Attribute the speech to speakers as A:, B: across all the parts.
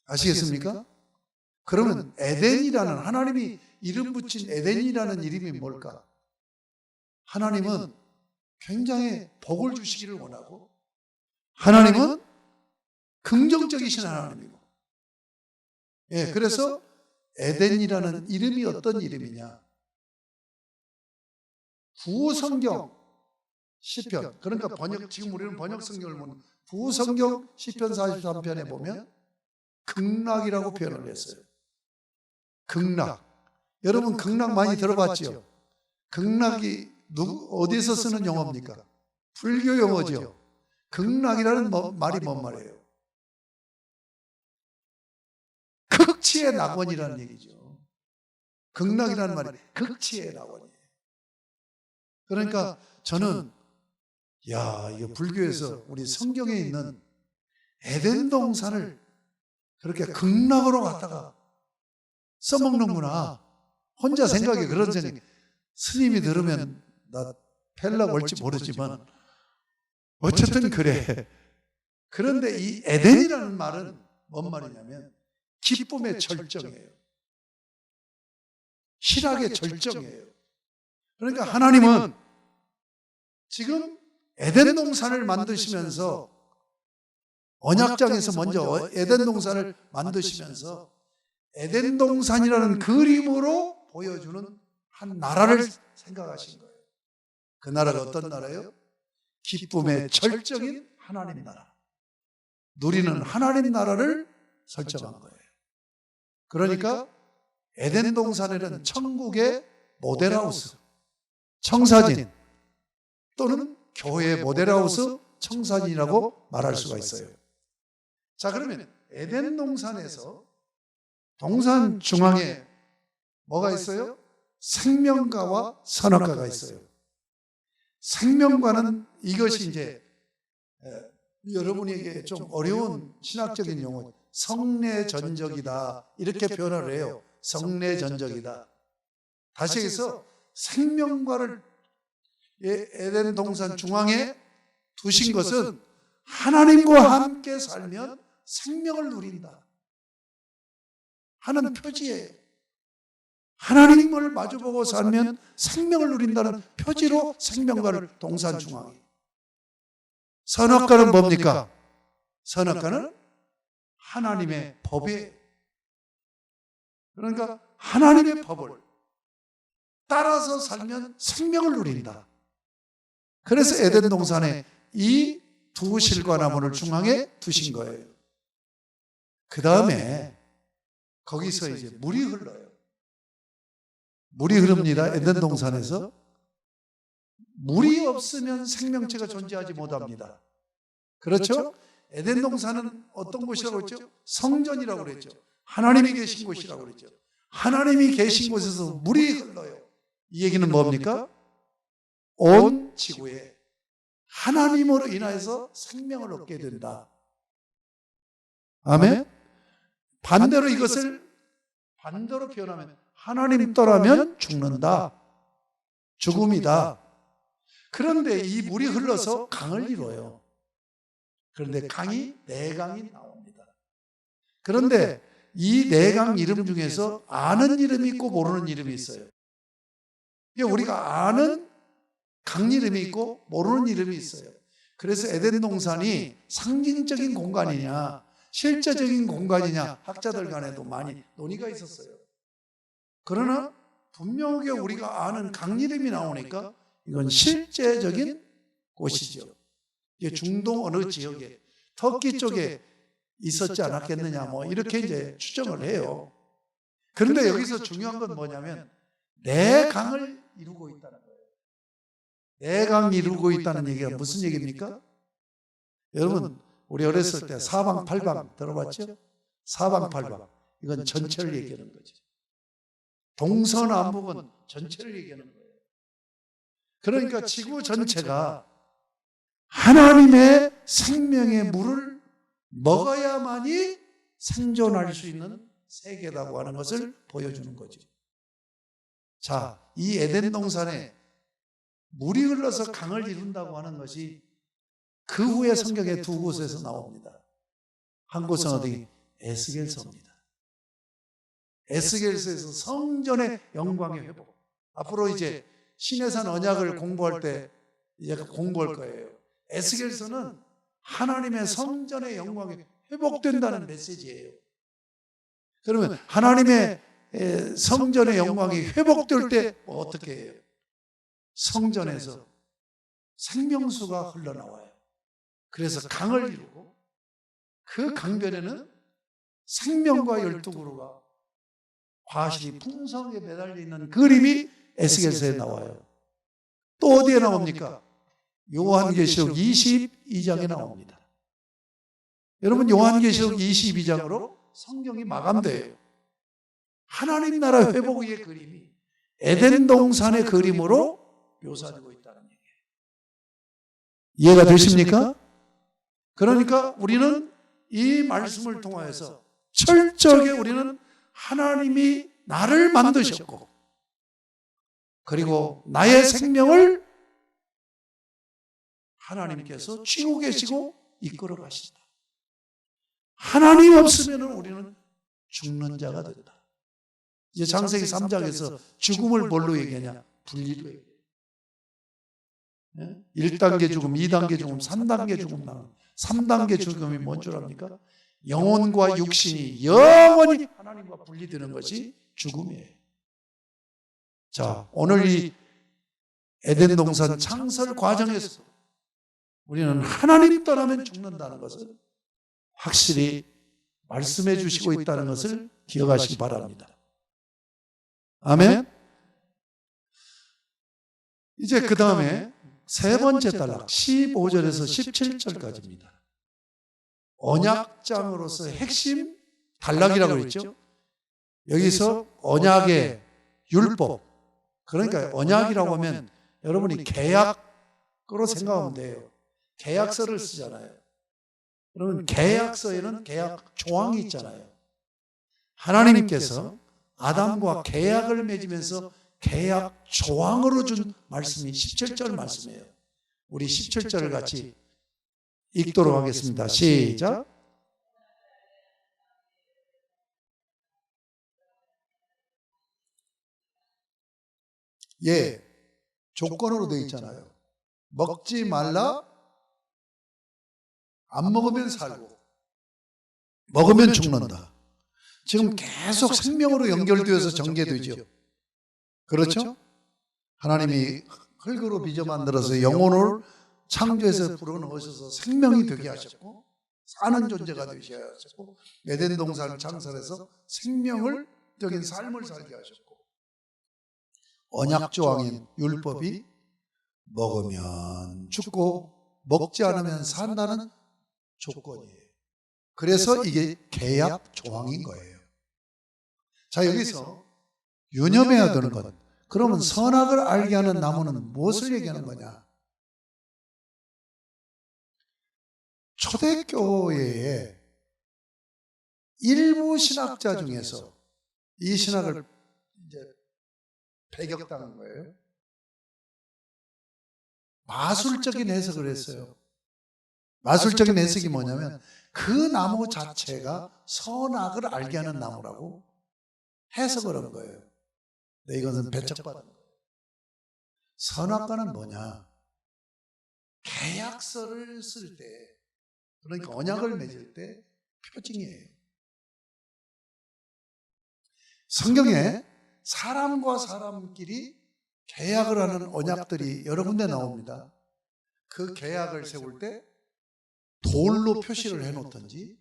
A: 아시겠습니까? 그러면 에덴이라는, 하나님이 이름 붙인 에덴이라는 이름이 뭘까? 하나님은 굉장히 복을 주시기를 원하고, 하나님은 긍정적이신 하나님이고, 그래서 에덴이라는 이름이 어떤 이름이냐? 구성경 시편, 그러니까 지금 우리는 번역 성경을 보면 구성경 시편 43편에 보면 극락이라고 표현을 했어요. 극락. 여러분 극락 많이 들어봤죠? 극락이 어디서 쓰는 용어입니까? 불교 용어죠. 극락이라는 말이 뭔 말이에요? 극치의 낙원이라는 얘기죠. 극락이라는 말이 극치의 낙원이에요. 그러니까 저는 이거 불교에서 우리 성경에 있는 에덴 동산을 그렇게 극락으로 갖다가 써먹는구나. 혼자 생각에 그런 생각. 스님이 들으면 나 펠락 올지 모르지만 어쨌든 그래. 그런데 이 에덴이라는 말은 뭔 말이냐면 기쁨의 절정이에요. 희락의 절정이에요. 그러니까 하나님은 지금 에덴 동산을 만드시면서, 언약장에서 먼저 에덴 동산을 만드시면서 에덴 동산이라는 그림으로 보여주는 한 나라를 생각하신 거예요. 그 나라가 어떤 나라예요? 기쁨의 절정인 하나님 나라. 누리는 하나님 나라를 설정한 거예요. 그러니까 에덴 동산에는 천국의 모델하우스, 청사진, 또는 교회의 모델하우스, 청사진이라고 말할 수가 있어요. 자, 그러면 에덴 동산에서 동산 중앙에 뭐가 있어요? 생명과와 선악과가 있어요. 생명과는 이것이 이제 여러분에게 좀 어려운 신학적인 용어, 성례전적이다, 이렇게 표현을 해요. 성례전적이다. 다시 해서 생명과를 에덴 동산 중앙에 두신 것은 하나님과 함께 살면 생명을 누린다 하는 표지예요. 하나님을 마주보고 살면 생명을 누린다는 표지로 생명과를 동산 중앙에. 선악과는 뭡니까? 선악과는 하나님의 법이에요. 그러니까 하나님의 법을 따라서 살면 생명을 누린다. 그래서 에덴 동산에 이 두 실과나무를 중앙에 두신 거예요. 그 다음에 거기서 이제 물이 흘러요. 물이 흐릅니다. 에덴 동산에서. 물이 없으면 생명체가 존재하지 못합니다. 그렇죠? 에덴 동산은 어떤 곳이라고 했죠? 성전이라고 그랬죠. 하나님이 계신 곳이라고 그랬죠. 하나님이 계신 곳에서 물이 흘러요. 이 얘기는 뭡니까? 온 지구에 하나님으로 인하여서 생명을 얻게 된다. 아멘? 반대로 이것을 반대로 표현하면 하나님 떠나면 죽는다. 죽음이다. 그런데 이 물이 흘러서 강을 이루어요. 그런데 강이 네 강이 나옵니다. 그런데 이 네 강 이름 중에서 아는 이름이 있고 모르는 이름이 있어요. 우리가 아는 강 이름이 있고 모르는 이름이 있어요. 그래서 에덴 동산이 상징적인 공간이냐 실제적인 공간이냐 학자들 간에도 많이 논의가 있었어요. 그러나 분명하게 우리가 아는 강 이름이 나오니까 이건 실제적인 곳이죠. 중동 어느 지역에 터키 쪽에 있었지 않았겠느냐 이렇게 이제 추정을 해요. 그런데 여기서 중요한 건 뭐냐면 네 강을 이루고 있다는 거예요. 네 강 이루고 있다는 얘기가 무슨 얘기입니까? 여러분 우리 어렸을 때 사방팔방 들어봤죠? 사방팔방 이건 전체를 얘기하는 거죠. 동서남북은 전체를 얘기하는 거예요. 그러니까 지구 전체가 하나님의 생명의 물을 먹어야만이 생존할 수 있는 세계라고 하는 것을 보여주는 거죠. 자, 이 에덴 동산에 물이 흘러서 강을 이룬다고 하는 것이 그 후에 성경의 두 곳에서 나옵니다. 한 곳은 어디? 에스겔서입니다. 에스겔서에서 성전의 영광의 회복. 앞으로 이제 시내산 언약을 공부할 때 이제 공부할 거예요. 에스겔서는 하나님의 성전의 영광이 회복된다는 메시지예요. 그러면 하나님의 성전의 영광이 회복될 때 어떻게 해요? 성전에서 생명수가 흘러나와요. 그래서 강을 이루고 그 강변에는 생명과 12그루가 과실이 풍성하게 매달려 있는 그림이 에스겔서에 나와요. 또 어디에 나옵니까? 요한계시록 22장에 나옵니다. 여러분, 요한계시록 22장으로 성경이 마감돼요. 하나님 나라 회복의 그림이 에덴 동산의 그림으로 묘사되고 있다는 얘기예요. 이해가 되십니까? 그러니까 우리는 이 말씀을 통하여서 철저하게 우리는 하나님이 나를 만드셨고 그리고 나의 생명을 하나님께서 쥐고 계시고 이끌어 가신다. 하나님 없으면 우리는 죽는 자가 된다. 이제 창세기 3장에서 죽음을 뭘로 얘기하냐? 분리로 얘기해요. 1단계 죽음, 2단계 죽음, 3단계 죽음 나는 3단계 죽음이 뭔 줄 압니까? 영혼과 육신이 영원히 하나님과 분리되는 것이 죽음이에요. 자, 오늘 이 에덴 동산 창설 과정에서 우리는 하나님 떠나면 죽는다는 것을 확실히 말씀해 주시고 있다는 것을 기억하시기 바랍니다. 아멘. 이제 그 다음에 세 번째 단락 15절에서 17절까지입니다. 언약장으로서의 핵심 단락이라고 그랬죠. 여기서 언약의 율법, 그러니까 언약이라고 하면 여러분이 계약으로 생각하면 돼요. 계약서를 쓰잖아요. 그러면 계약서에는 계약 조항이 있잖아요. 하나님께서 아담과 계약을 맺으면서 계약 조항으로 준 말씀이 17절 말씀이에요. 우리 17절을 같이 읽도록 하겠습니다. 시작. 예, 조건으로 되어 있잖아요. 먹지 말라, 안 먹으면 살고, 먹으면 죽는다. 지금 계속 생명으로 연결되어서 전개되죠. 그렇죠? 하나님이 흙으로 빚어 만들어서 영혼을 창조해서 불어넣으셔서 생명이 되게 하셨고 사는 존재가 되게 하셨고 에덴 동산을 창설해서 생명을 적인 삶을 살게 하셨고 언약 조항인 율법이 먹으면 죽고 먹지 않으면 산다는 조건이에요. 그래서 이게 계약 조항인 거예요. 자, 여기서 유념해야 되는 것. 그러면 선악을 알게 하는 나무는 무엇을 얘기하는 거냐? 초대교회의 일부 신학자 중에서 이 신학을 이제 배격당한 거예요. 마술적인 해석을 했어요. 마술적인 해석이 뭐냐면 그 나무 자체가 선악을 알게 하는 나무라고 해석을 한 거예요. 근데 이것은 배척받은 거예요. 선악과는 뭐냐? 계약서를 쓸 때, 그러니까 언약을 맺을 때 표징이에요. 성경에 사람과 사람끼리 계약을 하는 언약들이 여러 군데 나옵니다. 그 계약을 세울 때 돌로 표시를 해놓든지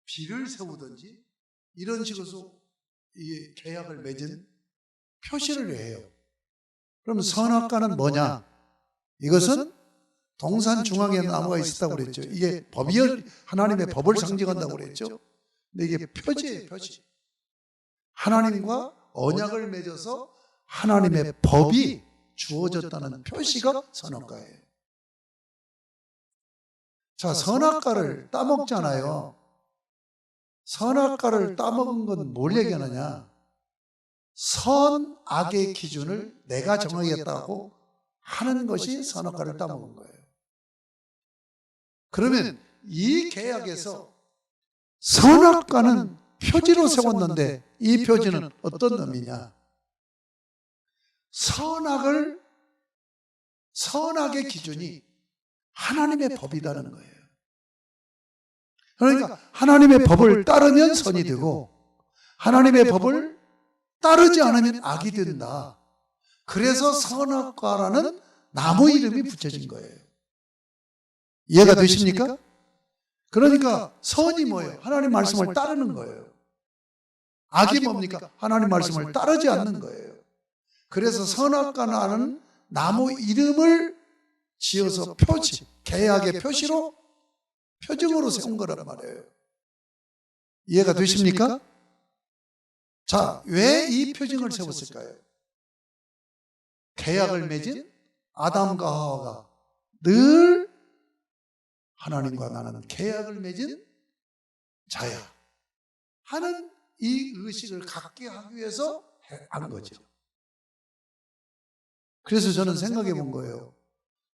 A: 비를 세우든지 이런 식으로 이 계약을 맺은 표시를 해요. 그럼 선악과는 뭐냐? 이것은 동산 중앙에 나무가 있었다고 그랬죠. 이게 법이 하나님의 법을 상징한다고 그랬죠. 근데 이게 표지예요, 표지. 하나님과 언약을 맺어서 하나님의 법이 주어졌다는 표시가 선악과예요. 자, 선악과를 따먹잖아요. 선악과를 따먹은 건 뭘 얘기하느냐? 선악의 기준을 내가 정하겠다고 하는 것이 선악과를 따먹은 거예요. 그러면 이 계약에서 선악과는 표지로 세웠는데 이 표지는 어떤 의미냐? 선악의 기준이 하나님의 법이라는 거예요. 그러니까 하나님의 법을 따르면 선이 되고 하나님의 법을 따르지 않으면 악이 된다. 그래서 선악과라는 나무 이름이 붙여진 거예요. 이해가 되십니까? 그러니까 선이 뭐예요? 하나님 말씀을 따르는 거예요. 악이 뭡니까? 하나님 말씀을 따르지 않는 거예요. 그래서 선악과라는 나무 이름을 지어서 표지, 계약의 표시로, 표징으로 세운 거란 말이에요. 이해가 되십니까? 자, 왜 이 표징을 세웠을까요? 계약을 맺은 아담과 하와가 늘 하나님과 나는 계약을 맺은 자야 하는 이 의식을 갖게 하기 위해서 한 거죠. 그래서 저는 생각해 본 거예요.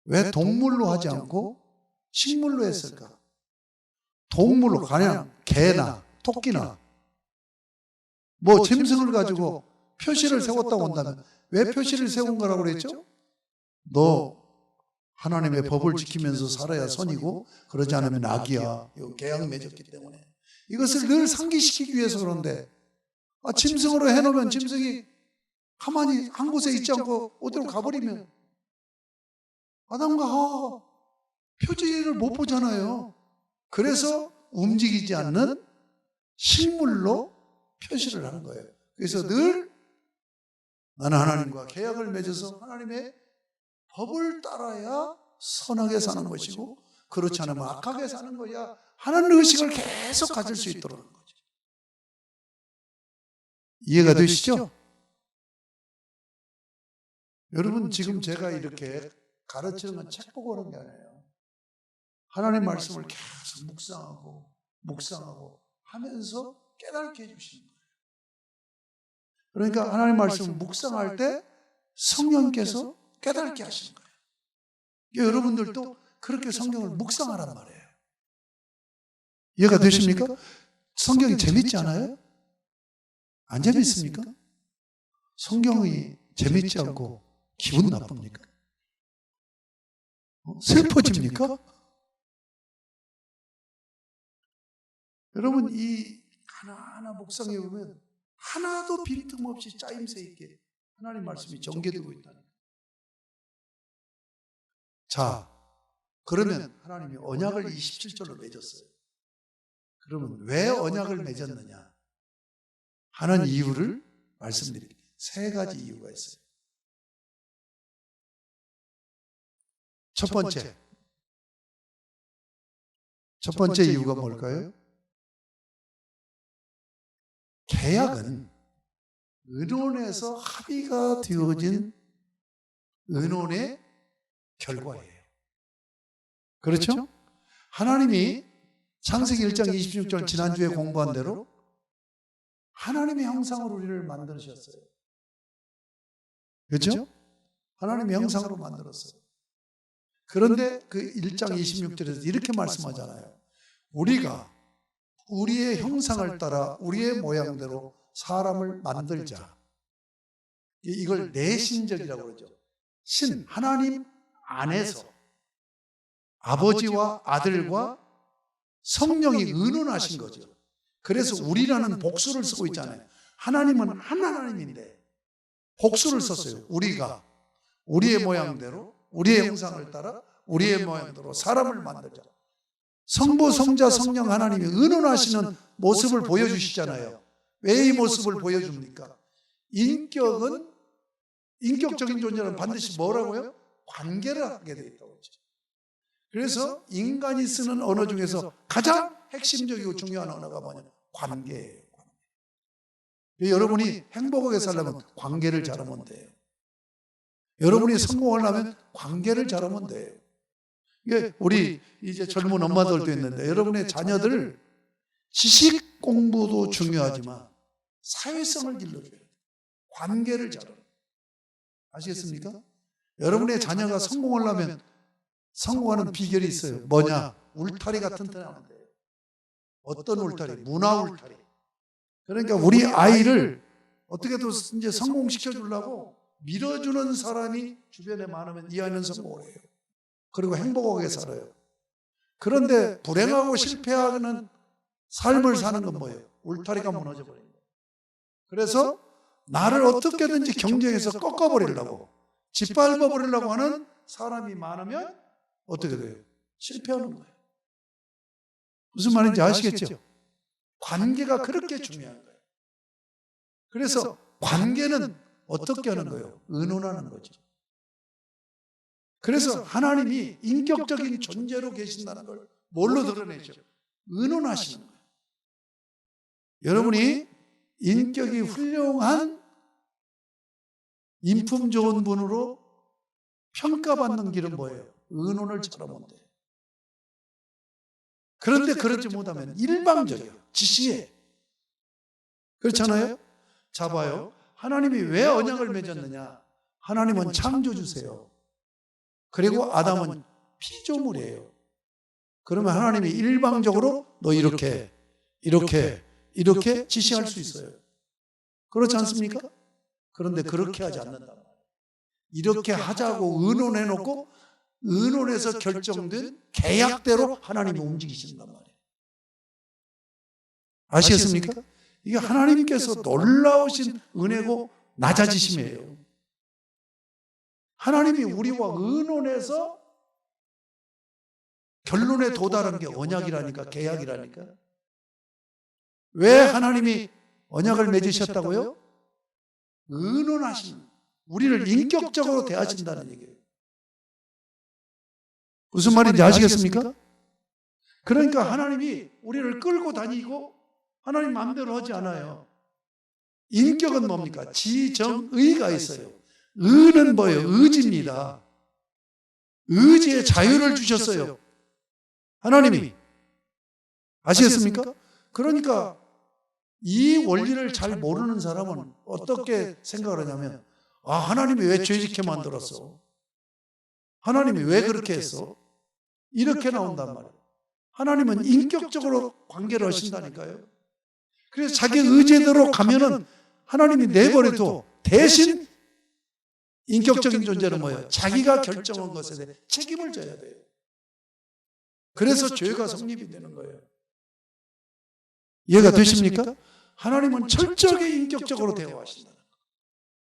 A: 왜 동물로 하지 않고 식물로 했을까? 동물로 그냥 개나 토끼나 뭐 짐승을 가지고 표시를 세웠다고 한다면 왜 표시를 세운 거라고 그랬죠? 너 하나님의 법을 지키면서 살아야 선이고 그러지 않으면 악이야. 이거 계약 맺었기 때문에 이것을 늘 상기시키기 위해서 그런데 짐승으로 해놓으면 짐승이 가만히 한 곳에 있지 않고 어디로 가버리면 아담과 하와가 표지를 못 보잖아요. 그래서 움직이지 않는 식물로 표시를 하는 거예요. 그래서 늘 나는 하나님과 계약을 맺어서 하나님의 법을 따라야 선하게 사는 것이고 그렇지 않으면 악하게 사는 거야 하는 의식을 계속 가질 수 있도록 하는 거죠. 이해가 되시죠? 여러분 지금 제가 이렇게 가르치는 건 책 보고 그런 게 아니에요. 하나님의 말씀을 계속 묵상하고 하면서 깨닫게 해주시는 거예요. 그러니까 하나님의 말씀을 묵상할 때 성령께서 깨닫게 하시는 거예요. 여러분들도 그렇게 성경을 묵상하란 말이에요. 이해가 되십니까? 성경이 재밌지 않아요? 안 재밌습니까? 성경이 재밌지 않고 기분 나쁩니까? 슬퍼집니까? 여러분 이 하나하나 묵상해 보면 하나도 빈틈없이 짜임새 있게 하나님 말씀이 전개되고 있다는 거예요. 자, 그러면 하나님이 언약을 27절로 맺었어요. 그러면 왜 언약을 맺었느냐 하는 이유를 말씀드립니다. 세 가지 이유가 있어요. 첫 번째 이유가 뭘까요? 계약은 의논에서 합의가 되어진 의논의 결과예요. 그렇죠? 하나님이 창세기 1장 26절 지난주에 공부한 대로 하나님의 형상으로 우리를 만드셨어요. 그렇죠? 하나님의 형상으로 만들었어요. 그런데 그 1장 26절에서 이렇게 말씀하잖아요. 우리가 우리의 형상을 따라 우리의 모양대로 사람을 만들자. 이걸 내신적이라고 그러죠. 신, 하나님 안에서 아버지와 아들과 성령이 의논하신 거죠. 그래서 우리라는 복수를 쓰고 있잖아요. 하나님은 한 하나님인데 복수를 썼어요. 우리가 우리의 모양대로 우리의 형상을 따라 우리의 모양대로 사람을 만들자. 성부, 성자, 성령 하나님이 의논하시는 모습을 보여주시잖아요. 왜 이 모습을 보여줍니까? 인격적인 존재는 반드시 뭐라고요? 관계를 하게 되어 있다고 그러죠. 그래서 인간이 쓰는 언어 중에서 가장 핵심적이고 중요한 언어가 뭐냐? 관계예요. 여러분이 행복하게 살려면 관계를 잘하면 돼요. 여러분이 성공하려면 관계를 잘하면 돼요. 이게 우리 이제 젊은 엄마들도 있는데 여러분의 자녀들 지식 공부도 중요하지만 사회성을 길러줘야 돼요. 관계를 잘하는. 아시겠습니까? 여러분의 자녀가 성공하려면 성공하는 비결이 있어요. 뭐냐? 울타리가 튼튼하면 돼요. 어떤 울타리? 문화 울타리. 그러니까 우리 아이를 어떻게든 이제 성공시켜 주려고 밀어주는 사람이 주변에 많으면 이 아이는 성공을 해요. 그리고 행복하게 살아요. 그런데 불행하고 실패하는 삶을 사는 건 뭐예요? 울타리가 무너져 버린 거예요. 그래서 나를 어떻게든지 경쟁에서 꺾어버리려고, 짓밟아버리려고 하는 사람이 많으면 어떻게 돼요? 실패하는 거예요. 무슨 말인지 아시겠죠? 관계가 그렇게 중요한 거예요. 그래서 관계는 어떻게 하는 거예요? 의논하는 거죠. 그래서 하나님이 인격적인 존재로 계신다는 걸 뭘로 드러내죠? 의논하시는 거예요. 여러분이 인격이 훌륭한 인품 좋은 분으로 평가받는 길은 뭐예요? 의논을 잘하면 돼요. 그런데 그러지 못하면 일방적이에요. 지시해. 그렇잖아요? 자 봐요. 하나님이 왜 언약을 맺었느냐? 하나님은 창조주세요. 그리고 아담은 피조물이에요. 그러면 하나님이 일방적으로 너 이렇게 지시할 수 있어요. 그렇지 않습니까? 그런데 그렇게 하지 않는다 말이에요. 이렇게 하자고 의논해놓고 의논해서 결정된 계약대로 하나님이 움직이신단 말이에요. 아시겠습니까? 이게 하나님께서 놀라우신 은혜고 낮아지심이에요. 하나님이 우리와 의논해서 결론에 도달한 게 언약이라니까, 계약이라니까. 왜 하나님이 언약을 맺으셨다고요? 의논하신, 우리를 인격적으로 대하신다는 얘기예요. 무슨 말인지 아시겠습니까? 그러니까 하나님이 우리를 끌고 다니고 하나님 마음대로 하지 않아요. 인격은 뭡니까? 지정의가 있어요. 의는 뭐예요? 의지입니다. 의지의 자유를 주셨어요. 하나님이. 아시겠습니까? 그러니까 이 원리를 잘 모르는 사람은 어떻게 생각을 하냐면, 아, 하나님이 왜 죄짓게 만들었어? 하나님이 왜 그렇게 했어? 이렇게 나온단 말이에요. 하나님은 인격적으로 관계를 하신다니까요. 그래서 자기 의지대로 가면은 하나님이 내버려도 대신 인격적인 존재는 뭐예요? 자기가 결정한 것에 대해 책임을 져야 돼요. 그래서 죄가 성립이 되는 거예요. 이해가 되십니까? 하나님은 철저하게 인격적으로 대화하신다.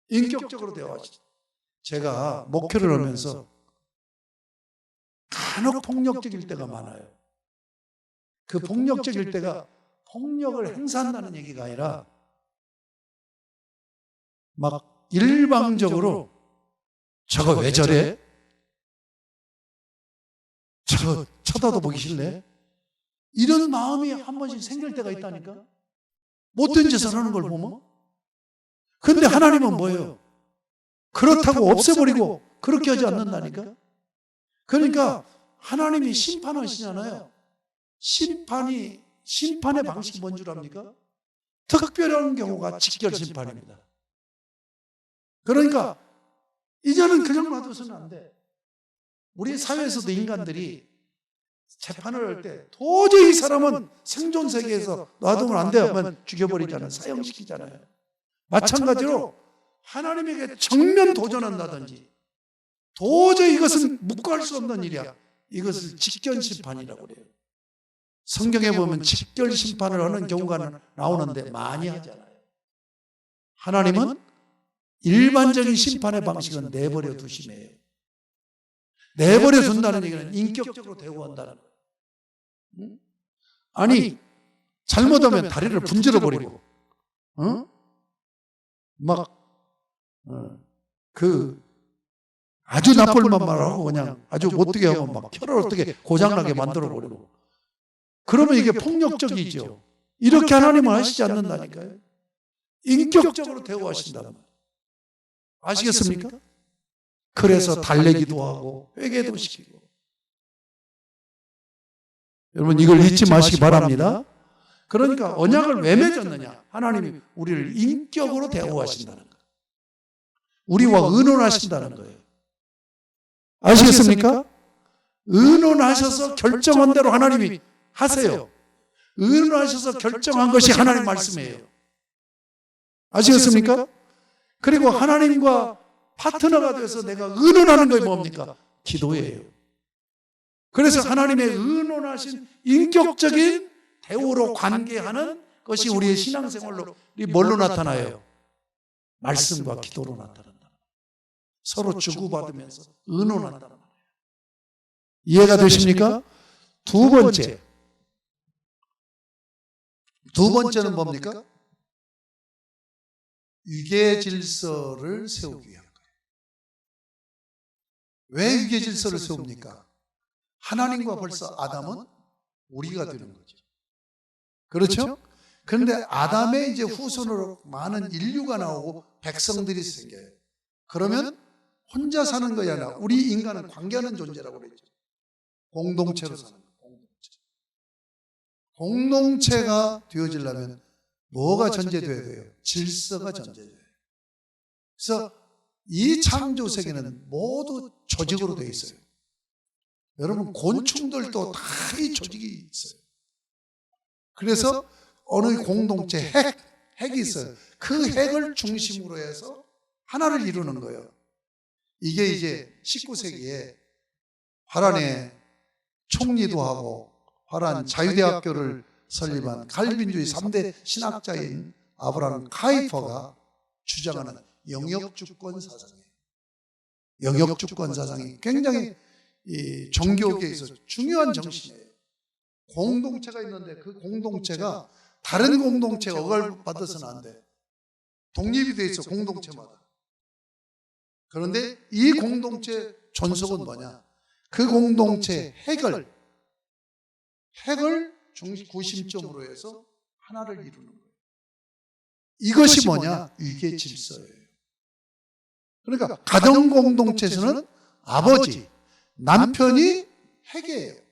A: 인격적으로 대화하신다. 제가 목회를 하면서 간혹 폭력적일 때가 많아요. 그 폭력적일 때가 폭력을 행사한다는 얘기가 아니라 막 일방적으로 저거 왜 저래? 저거 쳐다도 보기 싫네? 이런 마음이 한 번씩 생길 때가 있다니까? 못된 짓을 하는 걸 보면? 근데 하나님은 뭐예요? 그렇다고 없애버리고 그렇게 하지 않는다니까? 그러니까 하나님이 심판하시잖아요. 심판의 방식이 뭔 줄 압니까? 특별한 경우가 직결 심판입니다. 그러니까 이제는 그냥 놔둬서는 안 돼. 우리 사회에서도 인간들이 재판을 할 때 도저히 이 사람은 생존 세계에서 놔두면 안 돼요 하면 죽여버리잖아요. 사형시키잖아요. 마찬가지로 하나님에게 정면 도전한다든지 도저히 이것은 묵과할 수 없는 일이야. 이것을 직결 심판이라고 그래요. 성경에 보면 직결 심판을 하는 경우가 나오는데 많이 하잖아요. 하나님은 일반적인 심판의 방식은 내버려 두심이에요. 내버려 둔다는 얘기는 인격적으로 대우한다는 거예요. 아니, 잘못하면 다리를 분질러 버리고, 아주 나쁠 말하고 그냥 아주 못되게 하고 막 혀를 어떻게 고장나게 만들어 버리고. 그러면 이게 폭력적이죠. 이렇게 하나님은 하시지 않는다니까요. 인격적으로 대우하신다는 거예요. 아시겠습니까? 그래서 달래기도 하고 회개도 시키고. 여러분 이걸 잊지 마시기 바랍니다. 그러니까 언약을 왜 맺었느냐? 하나님이 우리를 인격으로 대우하신다는 거예요. 우리와 의논하신다는 거예요. 아시겠습니까? 의논하셔서 결정한 대로 하나님이 하세요. 의논하셔서 결정한 것이 하나님 말씀이에요. 아시겠습니까? 그리고 하나님과 파트너가 돼서 내가 의논하는 것이 뭡니까? 기도예요. 그래서 하나님의 의논하신 인격적인 대우로 관계하는 것이 우리의 신앙생활로 뭘로 나타나요? 말씀과 기도로 나타난다. 서로 주고받으면서 의논한다. 이해가 되십니까? 두 번째는 뭡니까? 위계 질서를 세우기 위한 거예요. 왜 위계 질서를 세웁니까? 하나님과 벌써 아담은 우리가 되는 거죠. 그렇죠? 그런데 아담의 이제 후손으로 많은 인류가 나오고 백성들이 생겨요. 그러면 혼자 사는 것이 아니라 우리 인간은 관계하는 존재라고 그랬죠. 공동체로 사는 거예요. 공동체가 되어지려면 뭐가 전제되어야 돼요? 질서가 전제돼요. 그래서 이 창조 세계는 모두 조직으로 되어 있어요. 여러분 곤충들도 다 이 조직이 있어요. 그래서 어느 공동체 핵이 있어요. 그 핵을 중심으로 해서 하나를 이루는 거예요. 이게 이제 19세기에 화란의 총리도 하고 화란 자유대학교를 설립한 칼빈주의 3대 신학자인 아브라함 카이퍼가 주장하는 영역주권 사상이에요. 영역주권 사상이 굉장히 이 종교계에서 중요한 정신이에요. 공동체가 있는데 그 공동체가 다른 공동체가 억압받아서는 안 돼. 독립이 돼 있어, 공동체마다. 그런데 이 공동체 존속은 뭐냐? 그 공동체 핵을 구심점으로 해서 하나를 이루는 거예요. 이것이 뭐냐? 위계 질서예요. 그러니까 가정 공동체에서는 아버지, 남편이 핵이에요.